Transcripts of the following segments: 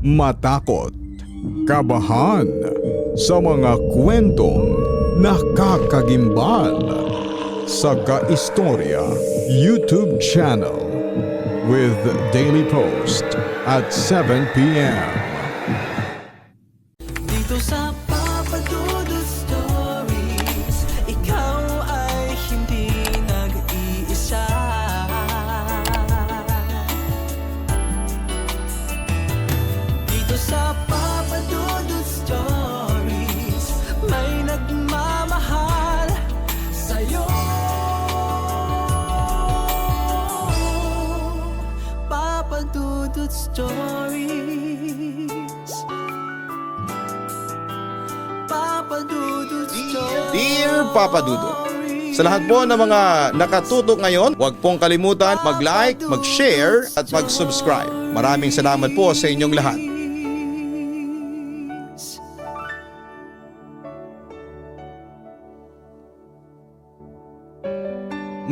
matakot, kabahan sa mga kwentong nakakagimbal sa Kaistorya YouTube channel with daily post at 7 p.m. Dito sa Papa Dudut Stories, ikaw ay hindi nag-iisa. Dito sa Papa Dudut Stories, may nagmamahal sa'yo. Papa Dudut Stories. Papa Dudut Stories. Dear Papa Dudut, sa lahat po ng mga nakatutok ngayon, huwag pong kalimutan mag-like, mag-share at mag-subscribe. Maraming salamat po sa inyong lahat.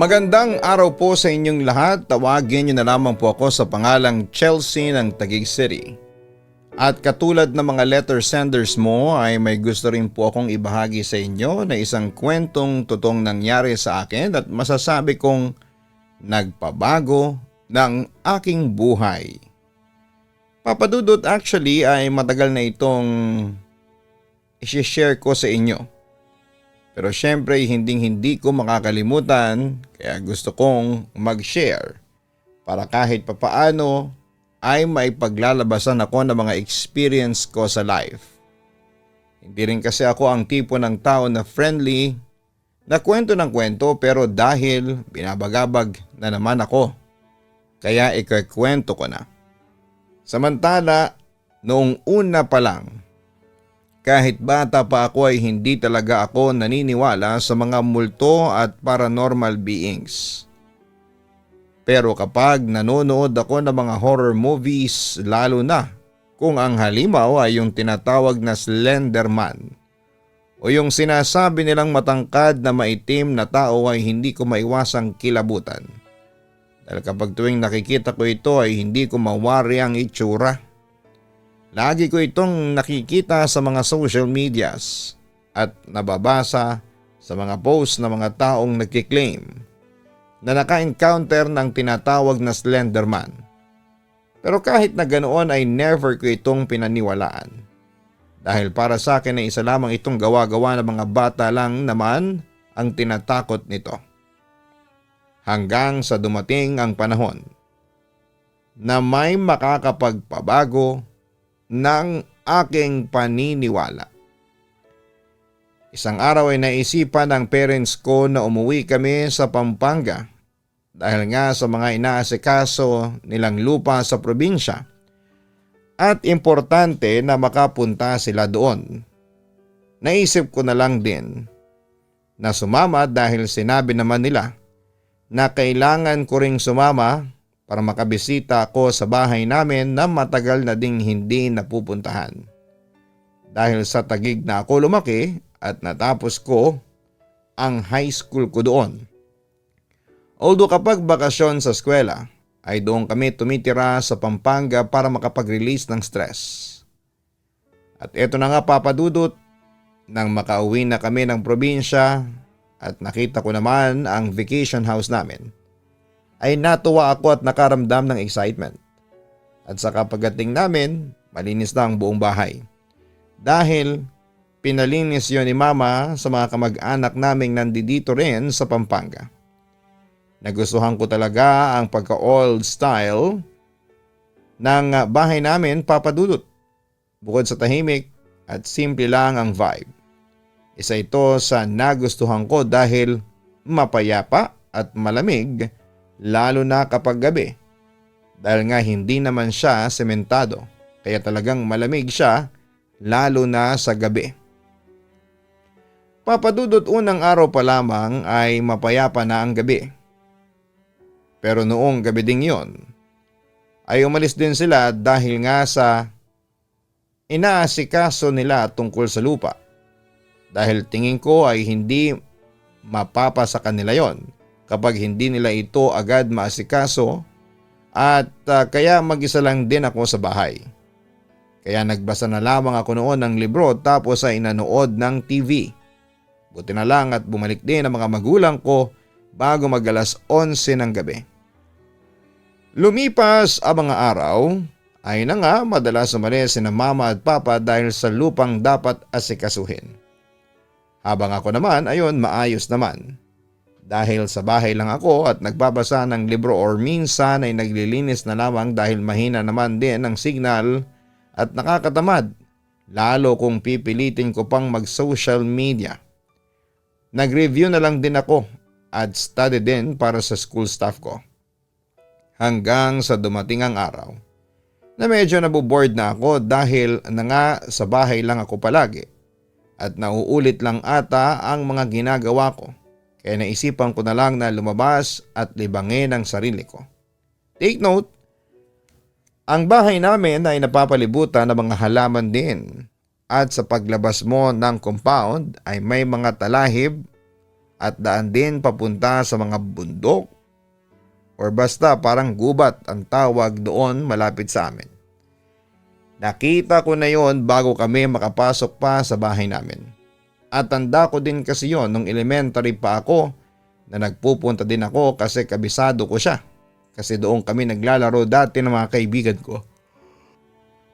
Magandang araw po sa inyong lahat. Tawagin niyo na lamang po ako sa pangalang Chelsea ng Taguig City. At katulad ng mga letter senders mo ay may gusto rin po akong ibahagi sa inyo na isang kwentong totoong nangyari sa akin at masasabi kong nagpabago ng aking buhay. Papadudot, actually ay matagal na itong i-share ko sa inyo. Pero syempre hindi ko makakalimutan kaya gusto kong mag-share para kahit papaano ay maipaglalabasan ako ng mga experience ko sa life. Hindi rin kasi ako ang tipo ng tao na friendly, na kwento ng kwento pero dahil binabagabag na naman ako, kaya ikakwento ko na. Samantala, noong una pa lang, kahit bata pa ako ay hindi talaga ako naniniwala sa mga multo at paranormal beings. Pero kapag nanonood ako ng mga horror movies, lalo na kung ang halimaw ay yung tinatawag na Slenderman o yung sinasabi nilang matangkad na maitim na tao ay hindi ko maiwasang kilabutan. Dahil kapag tuwing nakikita ko ito ay hindi ko mawari ang itsura. Lagi ko itong nakikita sa mga social medias at nababasa sa mga posts ng mga taong nagkiklaim na naka-encounter ng tinatawag na Slenderman. Pero kahit na ganoon ay never ko itong pinaniwalaan. Dahil para sa akin ay isa lamang itong gawa-gawa ng mga bata lang naman ang tinatakot nito. Hanggang sa dumating ang panahon na may makakapagpabago ng aking paniniwala. Isang araw ay naisipan ng parents ko na umuwi kami sa Pampanga dahil nga sa mga inaasikaso nilang lupa sa probinsya at importante na makapunta sila doon. Naisip ko na lang din na sumama dahil sinabi naman nila na kailangan ko ring sumama para makabisita ako sa bahay namin na matagal na ding hindi napupuntahan. Dahil sa Taguig na ako lumaki at natapos ko ang high school ko doon. Although kapag bakasyon sa eskwela ay doon kami tumitira sa Pampanga para makapag-release ng stress. At eto na nga Papadudot, nang makauwi na kami ng probinsya at nakita ko naman ang vacation house namin, ay natuwa ako at nakaramdam ng excitement. At sa pagdating namin, malinis na ang buong bahay. Dahil pinalinis yon ni Mama sa mga kamag-anak naming nandito rin sa Pampanga. Nagustuhan ko talaga ang pagka-old style ng bahay namin, Papadudot. Bukod sa tahimik at simple lang ang vibe. Isa ito sa nagustuhan ko dahil mapayapa at malamig lalo na kapag gabi. Dahil nga hindi naman siya sementado kaya talagang malamig siya lalo na sa gabi. Papadudot, unang araw pa lamang ay mapayapa na ang gabi. Pero noong gabi ding yon ay umalis din sila dahil nga sa inaasikaso nila tungkol sa lupa. Dahil tingin ko ay hindi mapapa sa kanila yon kapag hindi nila ito agad maasikaso at kaya mag-isa lang din ako sa bahay. Kaya nagbasa na lamang ako noon ng libro tapos ay nanood ng TV. Buti na lang at bumalik din ang mga magulang ko bago mag-alas 11 ng gabi. Lumipas ang mga araw ay na nga madalas umalis sina mama at papa dahil sa lupang dapat asikasuhin. Habang ako naman ayon maayos naman. Dahil sa bahay lang ako at nagbabasa ng libro or minsan ay naglilinis na lamang dahil mahina naman din ang signal at nakakatamad lalo kung pipilitin ko pang mag-social media. Nag-review na lang din ako at study din para sa school staff ko. Hanggang sa dumating ang araw na medyo naboboard na ako dahil na nga sa bahay lang ako palagi at nauulit lang ata ang mga ginagawa ko. Kaya naisipan ko na lang na lumabas at libangin ang sarili ko. Take note, ang bahay namin ay napapalibutan ng mga halaman din at sa paglabas mo ng compound ay may mga talahib at daan din papunta sa mga bundok or basta parang gubat ang tawag doon malapit sa amin. Nakita ko na yon bago kami makapasok pa sa bahay namin. At tanda ko din kasi yon nung elementary pa ako na nagpupunta din ako kasi kabisado ko siya. Kasi doon kami naglalaro dati ng mga kaibigan ko.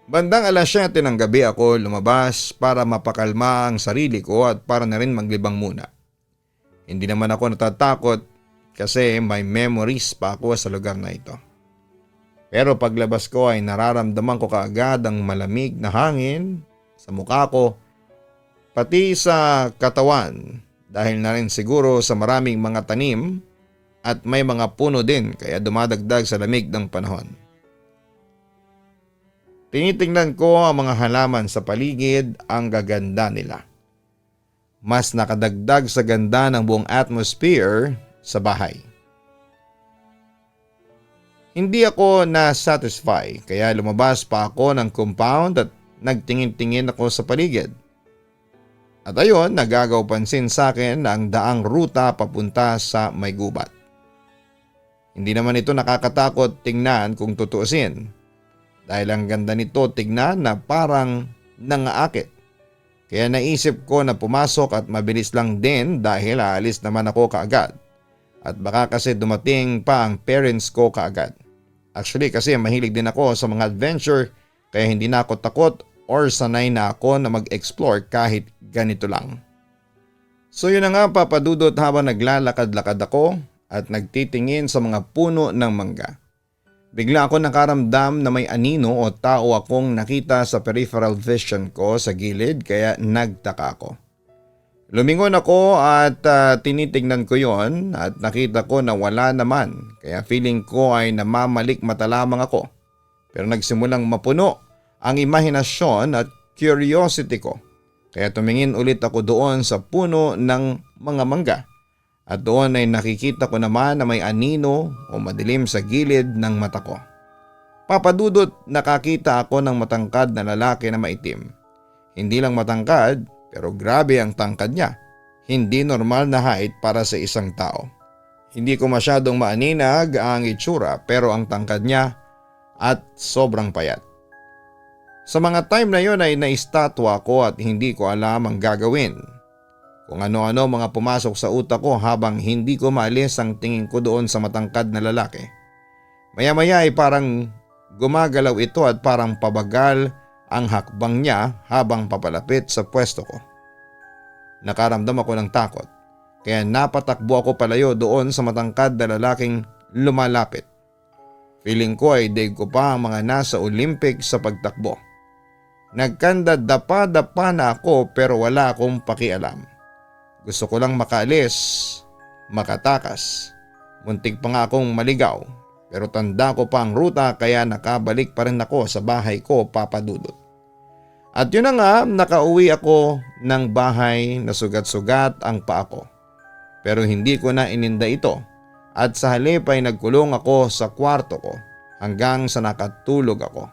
Bandang alas 7 ng gabi ako lumabas para mapakalma ang sarili ko at para na rin maglibang muna. Hindi naman ako natatakot kasi may memories pa ako sa lugar na ito. Pero paglabas ko ay nararamdaman ko kaagad ang malamig na hangin sa mukha ko pati sa katawan dahil na rin siguro sa maraming mga tanim at may mga puno din kaya dumadagdag sa lamig ng panahon. Tinitingnan ko ang mga halaman sa paligid, ang gaganda nila. Mas nakadagdag sa ganda ng buong atmosphere sa bahay. Hindi ako na-satisfy kaya lumabas pa ako ng compound at nagtingin-tingin ako sa paligid. At ayon, nagagaw pansin sa akin ang daang ruta papunta sa may gubat. Hindi naman ito nakakatakot tingnan kung tutuusin. Dahil ang ganda nito tignan na parang nangaakit. Kaya naisip ko na pumasok at mabilis lang din dahil aalis naman ako kaagad. At baka kasi dumating pa ang parents ko kaagad. Actually kasi mahilig din ako sa mga adventure kaya hindi na ako takot or sanay na ako na mag-explore kahit ganito lang. So yun na nga papadudot habang naglalakad-lakad ako at nagtitingin sa mga puno ng mangga. Bigla ako nakaramdam na may anino o tao akong nakita sa peripheral vision ko sa gilid kaya nagtaka ako. Lumingon ako at tinitingnan ko yon at nakita ko na wala naman kaya feeling ko ay namamalik mata lamang ako. Pero nagsimulang mapuno ang imahinasyon at curiosity ko. Kaya tumingin ulit ako doon sa puno ng mga mangga. At doon ay nakikita ko naman na may anino o madilim sa gilid ng mata ko. Papadudot nakakita ako ng matangkad na lalaki na maitim. Hindi lang matangkad pero grabe ang tangkad niya. Hindi normal na height para sa isang tao. Hindi ko masyadong maaninag ang itsura pero ang tangkad niya at sobrang payat. Sa mga time na yon ay naistatwa ko at hindi ko alam ang gagawin. Kung ano-ano mga pumasok sa utak ko habang hindi ko maalis ang tingin ko doon sa matangkad na lalaki. Maya-maya ay parang gumagalaw ito at parang pabagal ang hakbang niya habang papalapit sa pwesto ko. Nakaramdam ako ng takot kaya napatakbo ako palayo doon sa matangkad na lalaking lumalapit. Feeling ko ay daig ko pa ang mga nasa Olympic sa pagtakbo. Nagkanda dapa-dapa na ako pero wala akong pakialam. Gusto ko lang makaalis, makatakas. Muntik pa nga akong maligaw pero tanda ko pa ang ruta kaya nakabalik pa rin ako sa bahay ko papadudot. At yun na nga, nakauwi ako ng bahay na sugat-sugat ang paa ko. Pero hindi ko na ininda ito at sa halip ay nagkulong ako sa kwarto ko hanggang sa nakatulog ako.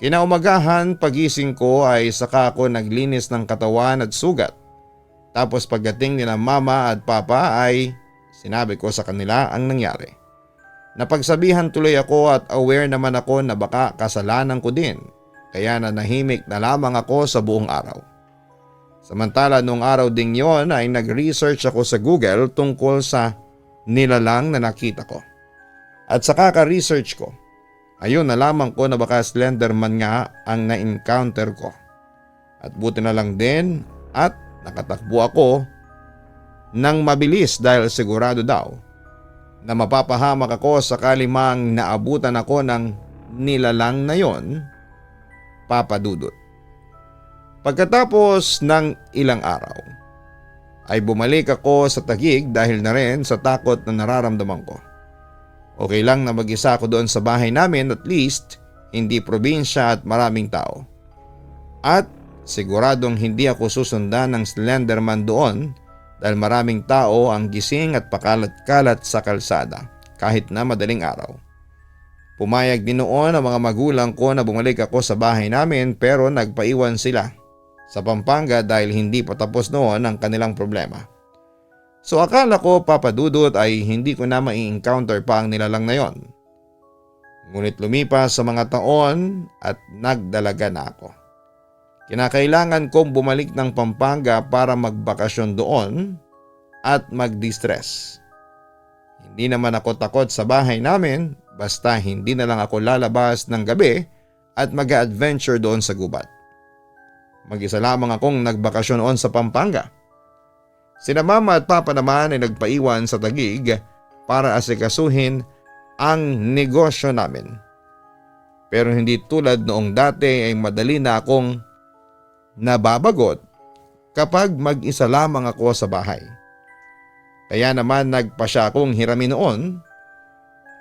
Kinaumagahan pagising ko ay saka ako naglinis ng katawan at sugat. Tapos pagdating nila mama at papa ay sinabi ko sa kanila ang nangyari. Napagsabihan tuloy ako at aware naman ako na baka kasalanan ko din kaya nanahimik na lamang ako sa buong araw. Samantala noong araw ding yon ay nag-research ako sa Google tungkol sa nilalang na nakita ko. At sa kaka-research ko, ayun nalaman ko na baka Slenderman nga ang na-encounter ko. At buti na lang din at nakatakbo ako ng mabilis dahil sigurado daw na mapapahamak ako sakali mang naabutan ako ng nilalang na yon, Papa Dudut. Pagkatapos ng ilang araw ay bumalik ako sa Taguig dahil na rin sa takot na nararamdaman ko. Okay lang na mag-isa ako doon sa bahay namin, at least hindi probinsya at maraming tao. At siguradong hindi ako susundan ng Slenderman doon dahil maraming tao ang gising at pakalat-kalat sa kalsada kahit na madaling araw. Pumayag din noon ang mga magulang ko na bumalik ako sa bahay namin, pero nagpaiwan sila sa Pampanga dahil hindi pa tapos noon ang kanilang problema. So akala ko, Papa Dudut, ay hindi ko na mai-encounter pa ang nilalang na yon. Ngunit lumipas sa mga taon at nagdalaga na ako. Kinakailangan kong bumalik ng Pampanga para magbakasyon doon at mag-distress. Hindi naman ako takot sa bahay namin, basta hindi na lang ako lalabas ng gabi at mag-adventure doon sa gubat. Mag-isa lamang akong nagbakasyon noon sa Pampanga. Sina Mama at Papa naman ay nagpaiwan sa Taguig para asikasuhin ang negosyo namin. Pero hindi tulad noong dati ay madali na akong nababagot kapag mag-isa lamang ako sa bahay. Kaya naman nagpasya akong hiramin noon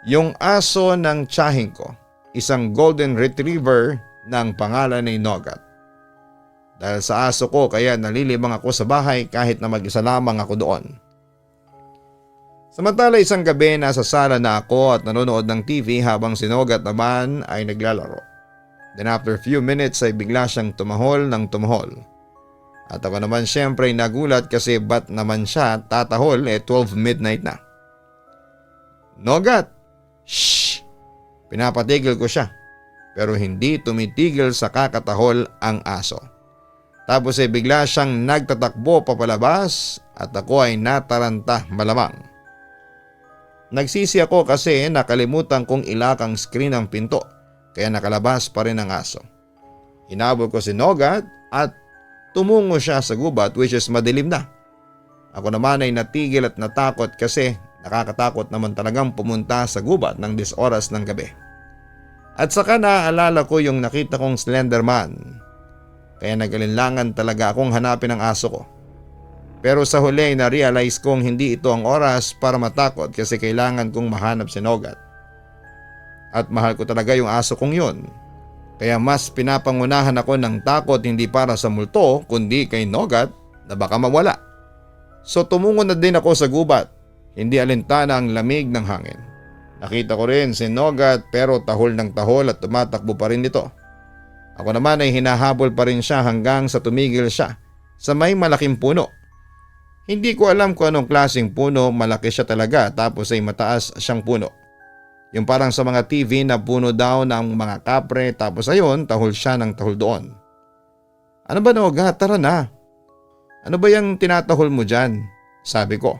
yung aso ng tiyahing ko, isang golden retriever ng pangalan ni Nogat. Dahil sa aso ko kaya nalilibang ako sa bahay kahit na mag-isa lamang ako doon. Samantala isang gabi nasa sala na ako at nanonood ng TV habang si Nogat naman ay naglalaro. Then after few minutes ay bigla siyang tumahol ng tumahol. At ako naman syempre nagulat kasi ba't naman siya tatahol 12 midnight na. Nogat! Shhh! Pinapatigil ko siya pero hindi tumitigil sa kakatahol ang aso. Tapos ay bigla siyang nagtatakbo papalabas at ako ay nataranta malamang. Nagsisi ako kasi nakalimutan kong ilak ang screen ng pinto kaya nakalabas pa rin ang aso. Hinabol ko si Nogat at tumungo siya sa gubat, which is madilim na. Ako naman ay natigil at natakot kasi nakakatakot naman talagang pumunta sa gubat ng 10 oras ng gabi. At saka naaalala ko yung nakita kong Slenderman. Kaya nagalinlangan talaga akong hanapin ang aso ko. Pero sa huli na-realize kong hindi ito ang oras para matakot kasi kailangan kong mahanap si Nogat. At mahal ko talaga yung aso kong yun. Kaya mas pinapangunahan ako ng takot hindi para sa multo kundi kay Nogat na baka mawala. So tumungo na din ako sa gubat. Hindi alintana ang lamig ng hangin. Nakita ko rin si Nogat pero tahol ng tahol at tumatakbo pa rin ito. Ako naman ay hinahabol pa rin siya hanggang sa tumigil siya sa may malaking puno. Hindi ko alam kung anong klaseng puno, malaki siya talaga tapos ay mataas siyang puno. Yung parang sa mga TV na puno daw ng mga kapre tapos ayun tahol siya ng tahol doon. Ano ba Nogat? Tara na. Ano ba yung tinatahol mo dyan? Sabi ko.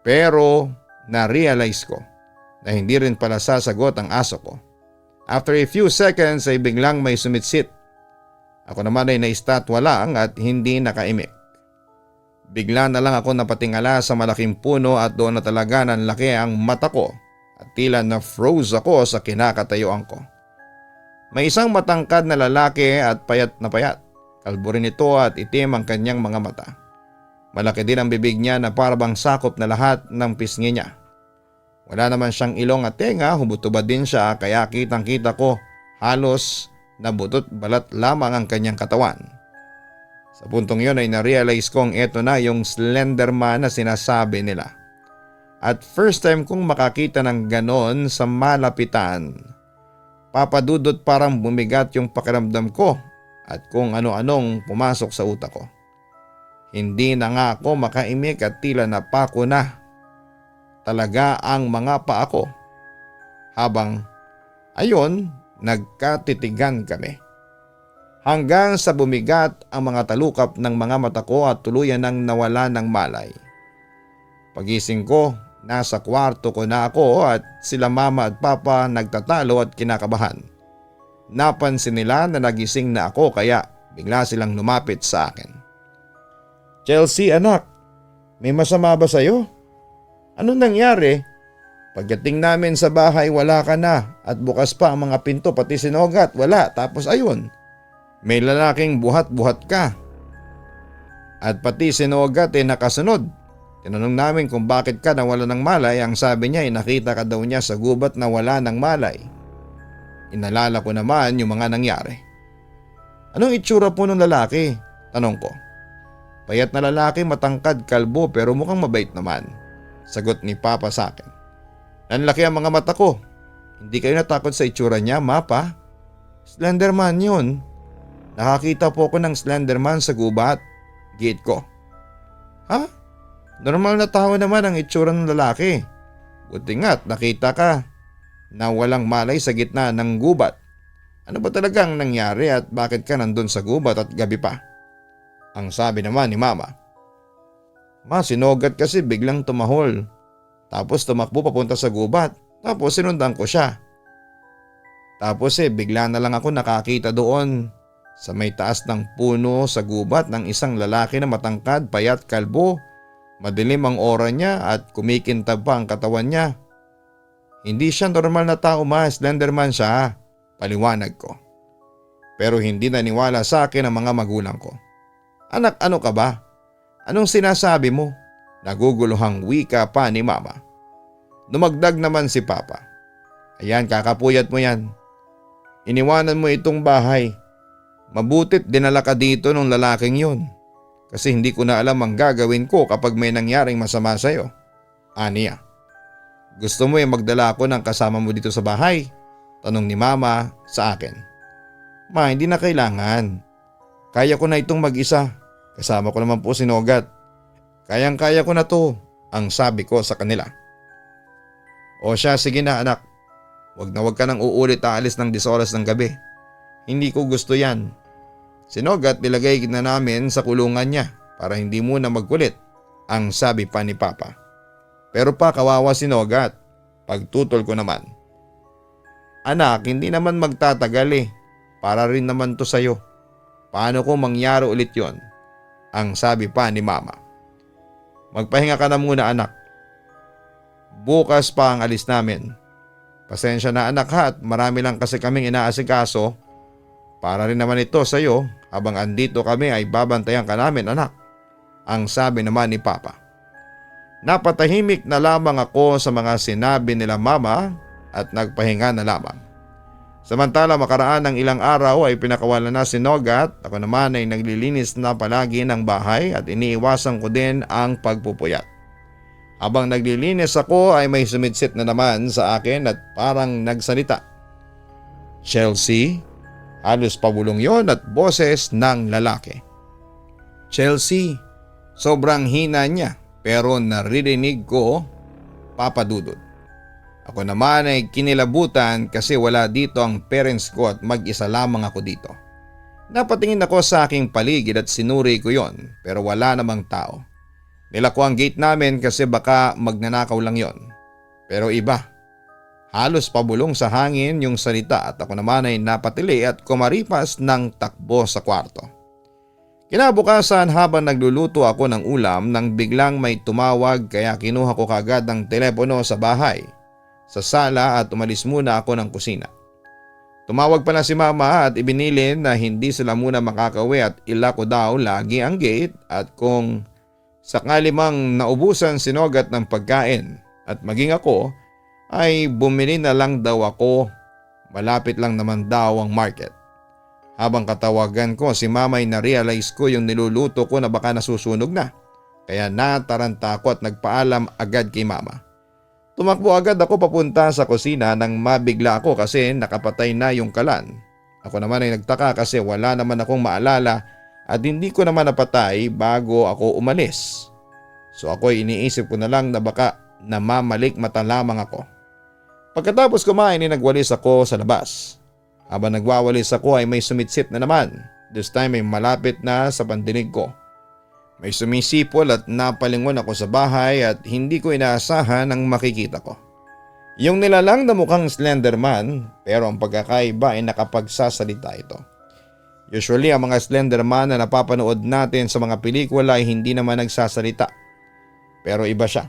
Pero na-realize ko na hindi rin pala sasagot ang aso ko. After a few seconds ay biglang may sumitsit. Ako naman ay naistatwa lang at hindi nakaimik. Bigla na lang ako napatingala sa malaking puno at doon na talaga nanlaki ang mata ko at tila na froze ako sa kinakatayuan ko. May isang matangkad na lalaki at payat na payat. Kalbo rin ito at itim ang kanyang mga mata. Malaki din ang bibig niya na parabang sakop na lahat ng pisngi niya. Wala naman siyang ilong at tenga, humutubad din siya kaya kitang kita ko halos na butot balat lamang ang kanyang katawan. Sa puntong yun ay na-realize kong eto na yung Slenderman na sinasabi nila. At first time kong makakita ng ganon sa malapitan. Papa Dudut, parang bumigat yung pakiramdam ko at kung ano-anong pumasok sa utak ko. Hindi na nga ako makaimik at tila napako na talaga ang mga paa ko. Habang ayon nagkatitigan kami. hanggang sa bumigat ang mga talukap ng mga mata ko at tuluyan nang nawala ng malay. Pagising ko, nasa kwarto ko na ako at sila mama at papa nagtatalo at kinakabahan. Napansin nila na nagising na ako kaya bigla silang lumapit sa akin. "Chelsea anak, may masama ba sa'yo? Anong nangyari? Pagdating namin sa bahay wala ka na at bukas pa ang mga pinto pati sinogat wala, tapos ayun, may lalaking buhat-buhat ka. At pati sinogat nakasunod. Tinanong namin kung bakit ka nawala ng malay, ang sabi niya ay nakita ka daw niya sa gubat na wala ng malay." Inalala ko naman yung mga nangyari. "Anong itsura po ng lalaki?" tanong ko. "Payat na lalaki, matangkad, kalbo pero mukhang mabait naman," sagot ni papa sa akin. "Nanlaki ang mga mata ko. Hindi kayo natakot sa itsura niya, mapa? Slenderman yun. Nakakita po ako ng Slenderman sa gubat," giit ko. "Ha? Normal na tao naman ang itsura ng lalaki. Buti nga't nakita ka na walang malay sa gitna ng gubat. Ano ba talagang nangyari at bakit ka nandun sa gubat at gabi pa?" Ang sabi naman ni mama. "Ma, sinogat kasi biglang tumahol. Tapos tumakbo papunta sa gubat. Tapos sinundan ko siya. Tapos bigla na lang ako nakakita doon sa may taas ng puno sa gubat ng isang lalaki na matangkad, payat, kalbo. Madilim ang aura niya at kumikintab pa ang katawan niya. Hindi siya normal na tao, ma. Slenderman siya," paliwanag ko. Pero hindi naniwala sa akin ang mga magulang ko. "Anak, ano ka ba? Anong sinasabi mo?" Naguguluhang wika pa ni mama. Dumagdag naman si papa. "Ayan, kakapuyat mo yan. Iniwanan mo itong bahay. Mabutit dinala ka dito ng lalaking yun. Kasi hindi ko na alam ang gagawin ko kapag may nangyaring masama sa'yo." Aniya. "Gusto mo magdala ako ng kasama mo dito sa bahay?" tanong ni mama sa akin. "Ma, hindi na kailangan. Kaya ko na itong mag-isa. Kasama ko naman po si Nogat. Kayang-kaya ko na to," ang sabi ko sa kanila. "O siya, sige na anak. Wag ka nang uulit aalis ng 10 oras ng gabi. Hindi ko gusto yan. Si Nogat nilagay na namin sa kulungan niya para hindi muna magkulit," ang sabi pa ni papa. "Pero pa, kawawa si Nogat." Pagtutol ko naman. "Anak, hindi naman magtatagal Para rin naman to sa'yo. Paano kung mangyari ulit yon?" ang sabi pa ni mama. "Magpahinga ka na muna anak. Bukas pa ang alis namin. Pasensya na anak ha at marami lang kasi kaming inaasikaso. Para rin naman ito sa iyo, habang andito kami ay babantayan ka namin anak," ang sabi naman ni papa. Napatahimik na lamang ako sa mga sinabi nila mama at nagpahinga na lamang. Samantala makaraan ng ilang araw ay pinakawalan na si Nogat. Ako naman ay naglilinis na palagi ng bahay at iniiwasan ko din ang pagpupuyat. Habang naglilinis ako ay may sumitsit na naman sa akin at parang nagsalita. "Chelsea?" Halos pabulong yon at boses ng lalaki. "Chelsea." Sobrang hina niya pero naririnig ko, Papa Dudut. Ako naman ay kinilabutan kasi wala dito ang parents ko at mag-isa lamang ako dito. Napatingin ako sa aking paligid at sinuri ko yon pero wala namang tao. Nilako ang gate namin kasi baka magnanakaw lang yon. Pero iba. Halos pabulong sa hangin yung salita at ako naman ay napatili at kumaripas ng takbo sa kwarto. Kinabukasan habang nagluluto ako ng ulam nang biglang may tumawag kaya kinuha ko kagad ang telepono sa bahay, sa sala at umalis muna ako ng kusina. Tumawag pala si mama at ibinilin na hindi sila muna makakauwi at ilako daw lagi ang gate at kung sakali mang naubusan si Nogat ng pagkain at maging ako ay bumili na lang daw ako, malapit lang naman daw ang market. Habang katawagan ko si mama ay na-realize ko yung niluluto ko na baka nasusunog na. Kaya nataranta ako at nagpaalam agad kay mama. Tumakbo agad ako papunta sa kusina nang mabigla ako kasi nakapatay na yung kalan. Ako naman ay nagtaka kasi wala naman akong maalala at hindi ko naman napatay bago ako umalis. So ako ay iniisip ko na lang na baka namamalik mata lamang ako. Pagkatapos kumain ay nagwalis ako sa labas. Habang nagwawalis ako ay may sumitsit na naman. This time ay malapit na sa pandinig ko. May sumisipol at napalingon ako sa bahay at hindi ko inaasahan ang makikita ko. Yung nilalang na mukhang Slenderman pero ang pagkakaiba ay nakapagsasalita ito. Usually ang mga Slenderman na napapanood natin sa mga pelikula ay hindi naman nagsasalita. Pero iba siya.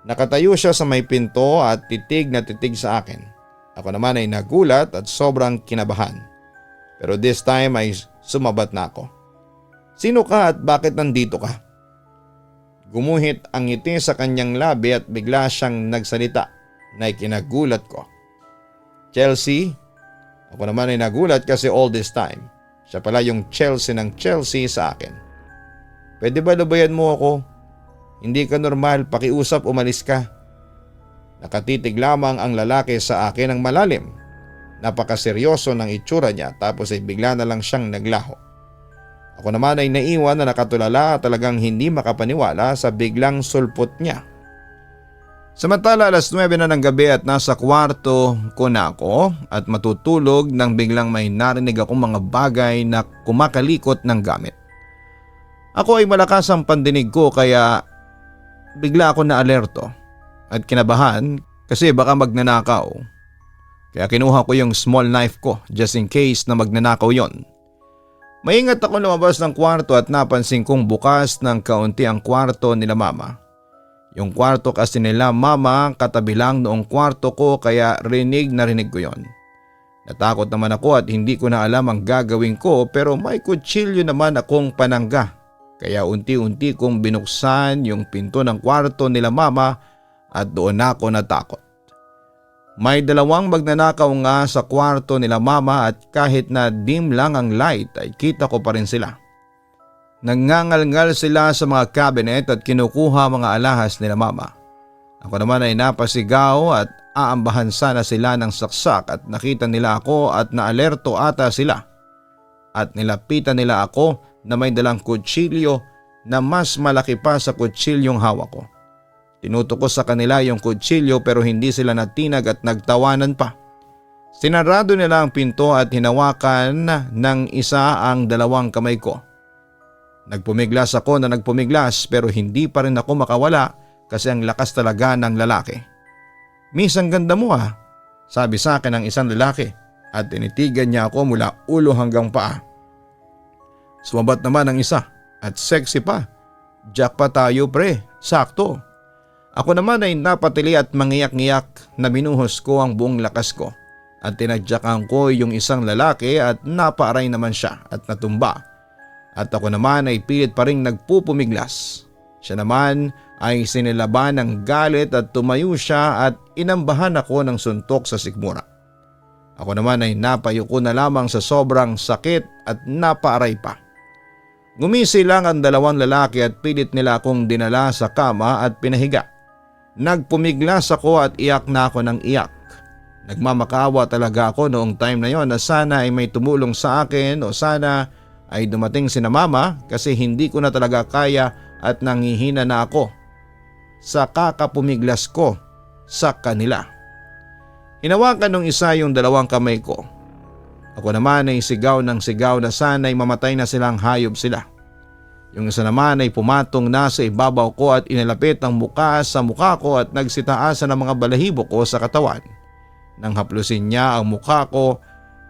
Nakatayo siya sa may pinto at titig na titig sa akin. Ako naman ay nagulat at sobrang kinabahan. Pero this time ay sumabat na ako. Sino ka at bakit nandito ka? Gumuhit ang ngiti sa kanyang labi at bigla siyang nagsalita na ikinagulat ko. Chelsea? Ako naman ay nagulat kasi all this time, siya pala yung Chelsea ng Chelsea sa akin. Pwede ba lubayan mo ako? Hindi ka normal, pakiusap umalis ka. Nakatitig lamang ang lalaki sa akin ng malalim. Napakaseryoso ng itsura niya tapos ay bigla na lang siyang naglaho. Ako naman ay naiwan na nakatulala at talagang hindi makapaniwala sa biglang sulpot niya. Samantala 9:00 na ng gabi at nasa kwarto ko na ako at matutulog nang biglang may narinig akong mga bagay na kumakalikot ng gamit. Ako ay malakas ang pandinig ko kaya bigla ako na alerto at kinabahan kasi baka magnanakaw. Kaya kinuha ko yung small knife ko just in case na magnanakaw yon. Maingat ako lumabas ng kwarto at napansin kong bukas ng kaunti ang kwarto nila mama. Yung kwarto kasi nila mama katabi lang noong kwarto ko kaya rinig na rinig ko yon. Natakot naman ako at hindi ko na alam ang gagawin ko pero may kutsilyo naman akong panangga. Kaya unti-unti kong binuksan yung pinto ng kwarto nila mama at doon ako natakot. May dalawang magnanakaw nga sa kwarto nila mama at kahit na dim lang ang light ay kita ko pa rin sila. Nangangalngal sila sa mga cabinet at kinukuha mga alahas nila mama. Ako naman ay napasigaw at aambahan sana sila ng saksak at nakita nila ako at naalerto ata sila. At nilapitan nila ako na may dalang kutsilyo na mas malaki pa sa kutsilyong hawak ko. Tinutok ko sa kanila yung kutsilyo pero hindi sila natinag at nagtawanan pa. Sinarado nila ang pinto at hinawakan ng isa ang dalawang kamay ko. Nagpumiglas ako na nagpumiglas pero hindi pa rin ako makawala kasi ang lakas talaga ng lalaki. "Miss, ang ganda mo ah," sabi sa akin ng isang lalaki at tinitigan niya ako mula ulo hanggang paa. Sumabat naman ang isa at sexy pa. "Jackpot tayo pre, sakto." Ako naman ay napatili at mangiyak-ngiyak na binuhos ko ang buong lakas ko at tinadyakan ko yung isang lalaki at napaaray naman siya at natumba. At ako naman ay pilit pa ring nagpupumiglas. Siya naman ay sinilaban ng galit at tumayo siya at inambahan ako ng suntok sa sikmura. Ako naman ay napayuko na lamang sa sobrang sakit at napaaray pa. Ngumisi lang ang dalawang lalaki at pilit nila akong dinala sa kama at pinahiga. Nagpumiglas ako at iyak na ako ng iyak. Nagmamakaawa talaga ako noong time na yon na sana ay may tumulong sa akin o sana ay dumating sina mama kasi hindi ko na talaga kaya at nanghihina na ako sa kakapumiglas ko sa kanila. Hinawakan ng isa yung dalawang kamay ko. Ako naman ay sigaw ng sigaw na sana ay mamatay na silang hayop sila. Yung isa naman ay pumatong na sa ibabaw ko at inilapit ang muka sa mukha ko at nagsitaasan ng mga balahibo ko sa katawan. Nang haplusin niya ang mukha ko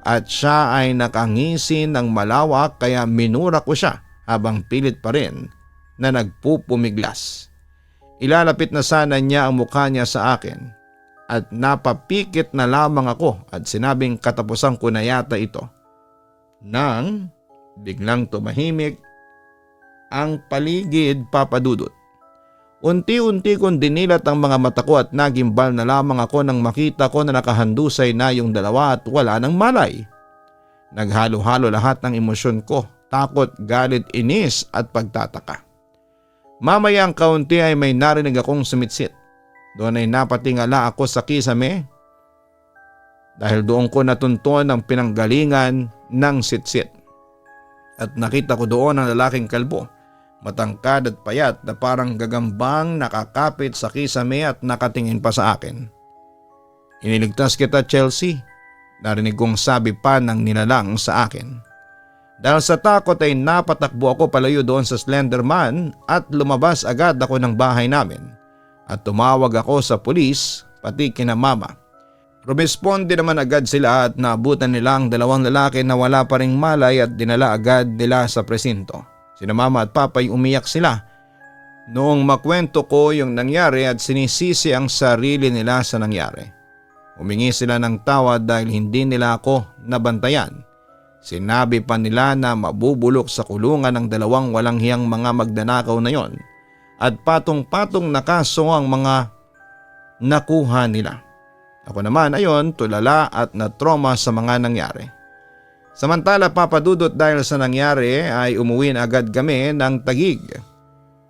at siya ay nakangisin ng malawak kaya minura ko siya habang pilit pa rin na nagpupumiglas. Ilalapit na sana niya ang mukha niya sa akin at napapikit na lamang ako at sinabing katapusan ko na yata ito. Nang biglang tumahimik ang paligid, Papa Dudut. Unti-unti kong dinilat ang mga mata ko at nagimbal na lamang ako nang makita ko na nakahandusay na yung dalawa at wala ng malay. Naghalo-halo lahat ng emosyon ko, takot, galit, inis at pagtataka. Mamayang kaunti ay may narinig akong sumitsit. Doon ay napatingala ako sa kisame dahil doon ko natunton ang pinanggalingan ng sitsit. At nakita ko doon ang lalaking kalbo. Matangkad at payat na parang gagambang nakakapit sa kisame at nakatingin pa sa akin. "Iniligtas kita, Chelsea," narinig kong sabi pa ng nilalang sa akin. Dahil sa takot ay napatakbo ako palayo doon sa Slenderman at lumabas agad ako ng bahay namin at tumawag ako sa pulis pati kina mama. Rumesponde naman agad sila at naabutan nila ang dalawang lalaki na wala pa ring malay at dinala agad nila sa presinto. Sina mama at papa ay umiyak sila noong makwento ko yung nangyari at sinisisi ang sarili nila sa nangyari. Humingi sila ng tawad dahil hindi nila ako nabantayan. Sinabi pa nila na mabubulok sa kulungan ng dalawang walang hiyang mga magdanakaw na yon at patong-patong na kaso ang mga nakuha nila. Ako naman ayon tulala at na-trauma sa mga nangyari. Samantala Papa Dudut, dahil sa nangyari ay umuwi na agad kami ng Taguig.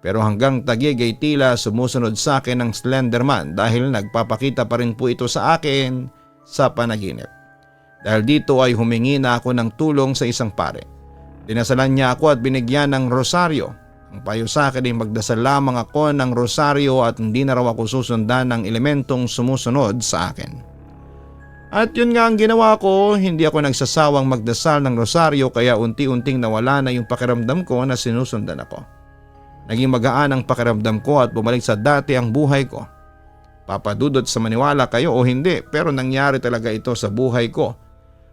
Pero hanggang Taguig ay tila sumusunod sa akin ng Slenderman dahil nagpapakita pa rin po ito sa akin sa panaginip. Dahil dito ay humingi na ako ng tulong sa isang pare. Dinasalan niya ako at binigyan ng rosaryo. Ang payo sa akin ay magdasal lamang ako ng rosaryo at hindi na raw ako susundan ng elementong sumusunod sa akin. At yun nga ang ginawa ko, hindi ako nagsasawang magdasal ng rosaryo kaya unti-unting nawala na yung pakiramdam ko na sinusundan ako. Naging magaan ang pakiramdam ko at bumalik sa dati ang buhay ko. Papadudot sa maniwala kayo o hindi, pero nangyari talaga ito sa buhay ko.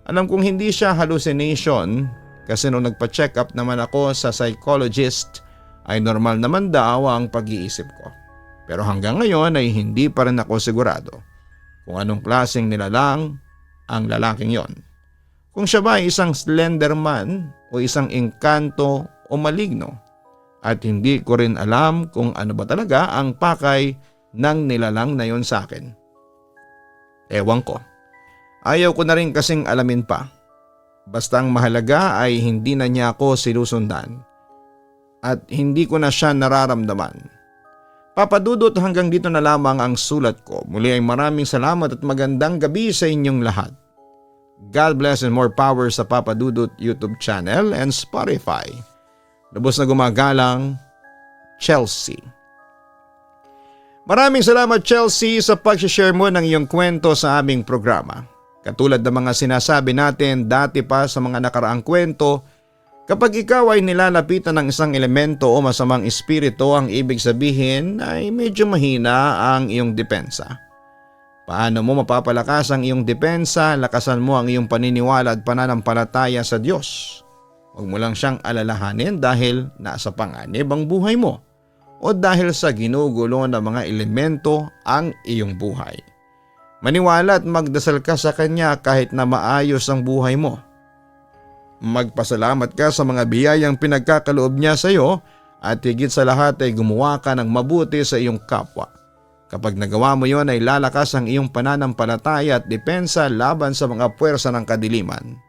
Alam kong hindi siya hallucination kasi nung nagpa-check up naman ako sa psychologist ay normal naman daw ang pag-iisip ko. Pero hanggang ngayon ay hindi pa rin ako sigurado kung anong klaseng nilalang ang lalaking yon. Kung siya ba ay isang Slenderman o isang engkanto o maligno. At hindi ko rin alam kung ano ba talaga ang pakay ng nilalang na yon sa akin. Ewan ko. Ayaw ko na rin kasing alamin pa. Basta ang mahalaga ay hindi na niya ako sinusundan. At hindi ko na siya nararamdaman. Papadudot, hanggang dito na lamang ang sulat ko. Muli ay maraming salamat at magandang gabi sa inyong lahat. God bless and more power sa Papadudot YouTube channel and Spotify. Lubos na gumagalang, Chelsea. Maraming salamat Chelsea sa pag-share mo ng iyong kwento sa aming programa. Katulad ng mga sinasabi natin dati pa sa mga nakaraang kwento, kapag ikaw ay nilalapitan ng isang elemento o masamang espiritu, ang ibig sabihin ay medyo mahina ang iyong depensa. Paano mo mapapalakas ang iyong depensa? Lakasan mo ang iyong paniniwala at pananampalataya sa Diyos. Huwag mo lang siyang alalahanin dahil nasa panganib ang buhay mo o dahil sa ginugulo ng mga elemento ang iyong buhay. Maniwala at magdasal ka sa Kanya kahit na maayos ang buhay mo. Magpasalamat ka sa mga biyayang pinagkakaloob niya sa iyo at higit sa lahat ay gumawa ka ng mabuti sa iyong kapwa. Kapag nagawa mo yon ay lalakas ang iyong pananampalataya at depensa laban sa mga puwersa ng kadiliman.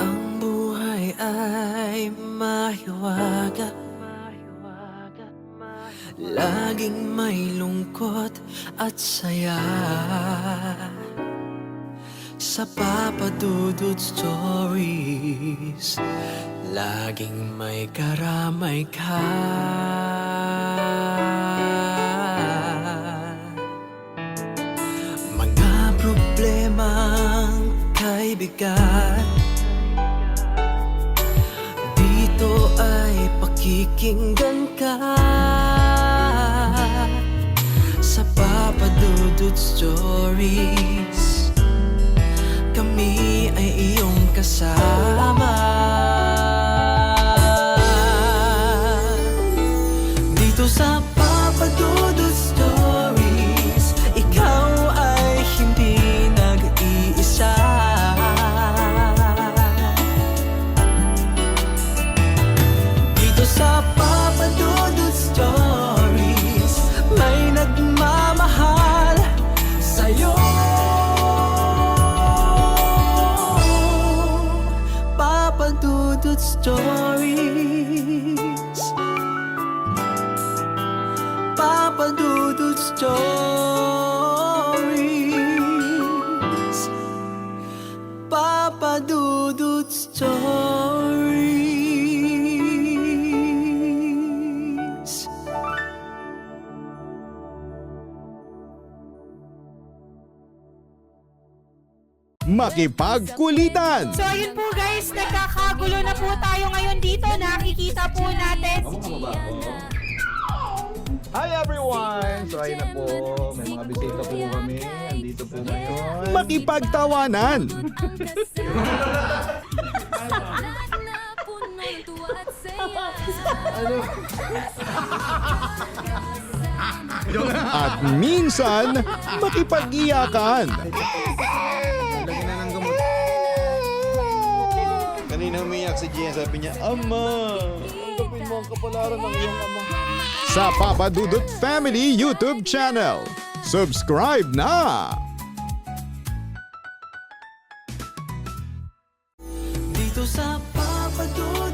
Ang buhay ay mahiwaga, laging may lungkot at saya. Sa Papadudut Stories, laging may karamay ka. Mga problemang kay bigat, dito ay pakikinggan ka. Sa Papadudut Stories, kami ay iyong kasama. Dito sa Papadudut Stories, ikaw ay hindi nag-iisa. Dito sa Papadudut Stories, may nagmamahal sa'yo. Papadudut Stories, Papadudut Stories, Papadudut Stories. makipagkulitan. So ayun po guys, nagkakagulo na po tayo ngayon dito. Nakikita po natin. Hi everyone! So ayun na po, may mga bisita po kami. Andito po ngayon. Makipagtawanan. At minsan, makipag-iyakan. Lagyan na ng gamot. Kanina umiyak si Gian, sabi niya, Ama, tanggapin mo ang kapalaran ng iyong ama. Sa Papa Dudut Family YouTube channel. Subscribe na! Dito sa Papa Dudut